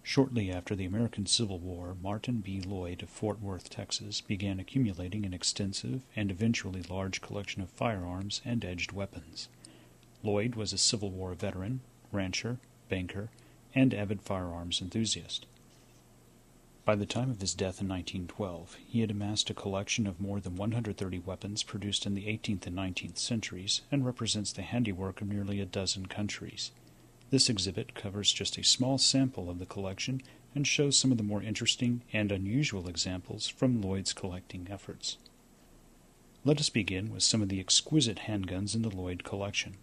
Shortly after the American Civil War, Martin B. Loyd of Fort Worth, Texas, began accumulating an extensive and eventually large collection of firearms and edged weapons. Loyd was a Civil War veteran, rancher, banker, and avid firearms enthusiast. By the time of his death in 1912, he had amassed a collection of more than 130 weapons produced in the 18th and 19th centuries and represents the handiwork of nearly a dozen countries. This exhibit covers just a small sample of the collection and shows some of the more interesting and unusual examples from Loyd's collecting efforts. Let us begin with some of the exquisite handguns in the Loyd collection.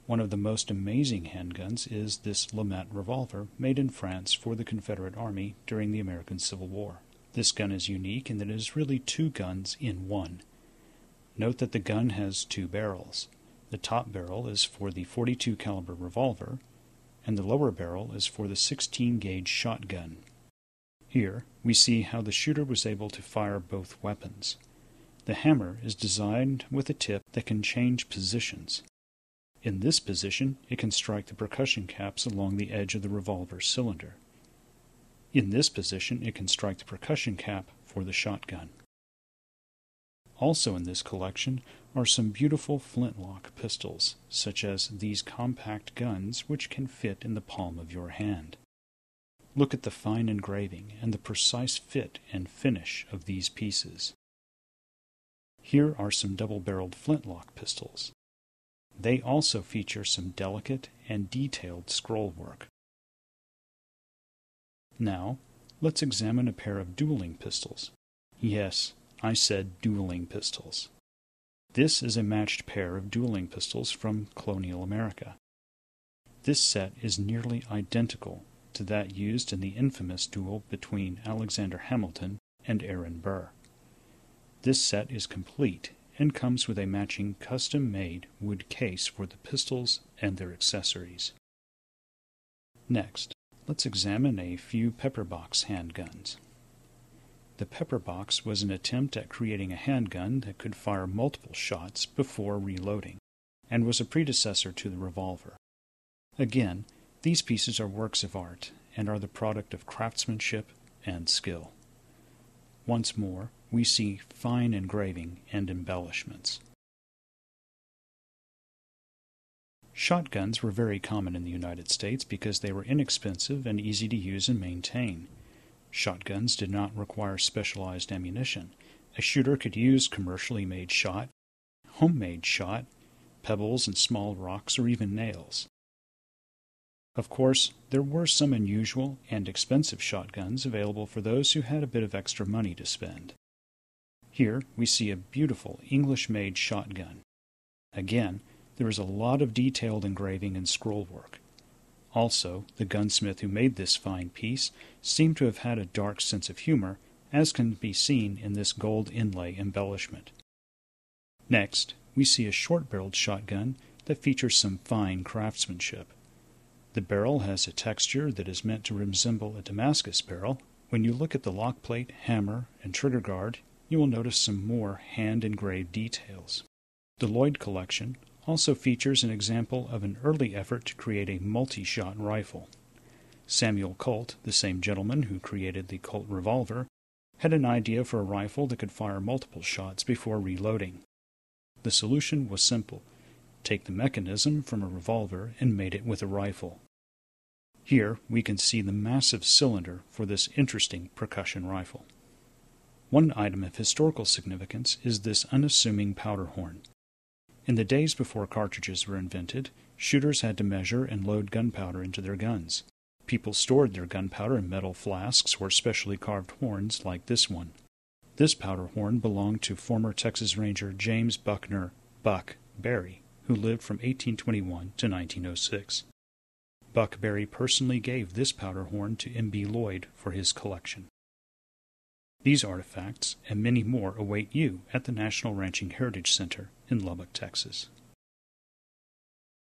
One of the most amazing handguns is this Lamette revolver made in France for the Confederate Army during the American Civil War. This gun is unique in that it is really two guns in one. Note that the gun has two barrels. The top barrel is for the .42 caliber revolver, and the lower barrel is for the 16-gauge shotgun. Here we see how the shooter was able to fire both weapons. The hammer is designed with a tip that can change positions. In this position, it can strike the percussion caps along the edge of the revolver cylinder. In this position, it can strike the percussion cap for the shotgun. Also in this collection are some beautiful flintlock pistols, such as these compact guns which can fit in the palm of your hand. Look at the fine engraving and the precise fit and finish of these pieces. Here are some double-barreled flintlock pistols. They also feature some delicate and detailed scroll work. Now, let's examine a pair of dueling pistols. Yes, I said dueling pistols. This is a matched pair of dueling pistols from colonial America. This set is nearly identical to that used in the infamous duel between Alexander Hamilton and Aaron Burr. This set is complete and comes with a matching custom-made wood case for the pistols and their accessories. Next, let's examine a few pepperbox handguns. The pepperbox was an attempt at creating a handgun that could fire multiple shots before reloading, and was a predecessor to the revolver. Again, these pieces are works of art and are the product of craftsmanship and skill. Once more, we see fine engraving and embellishments. Shotguns were very common in the United States because they were inexpensive and easy to use and maintain. Shotguns did not require specialized ammunition. A shooter could use commercially made shot, homemade shot, pebbles and small rocks, or even nails. Of course, there were some unusual and expensive shotguns available for those who had a bit of extra money to spend. Here we see a beautiful English-made shotgun. Again, there is a lot of detailed engraving and scroll work. Also, the gunsmith who made this fine piece seemed to have had a dark sense of humor, as can be seen in this gold inlay embellishment. Next, we see a short-barreled shotgun that features some fine craftsmanship. The barrel has a texture that is meant to resemble a Damascus barrel. When you look at the lock plate, hammer, and trigger guard, you will notice some more hand-engraved details. The Loyd collection also features an example of an early effort to create a multi-shot rifle. Samuel Colt, the same gentleman who created the Colt revolver, had an idea for a rifle that could fire multiple shots before reloading. The solution was simple. Take the mechanism from a revolver and mate it with a rifle. Here we can see the massive cylinder for this interesting percussion rifle. One item of historical significance is this unassuming powder horn. In the days before cartridges were invented, shooters had to measure and load gunpowder into their guns. People stored their gunpowder in metal flasks or specially carved horns like this one. This powder horn belonged to former Texas Ranger James Buckner "Buck" Berry, who lived from 1821 to 1906. Buck Berry personally gave this powder horn to M.B. Loyd for his collection. These artifacts and many more await you at the National Ranching Heritage Center in Lubbock, Texas.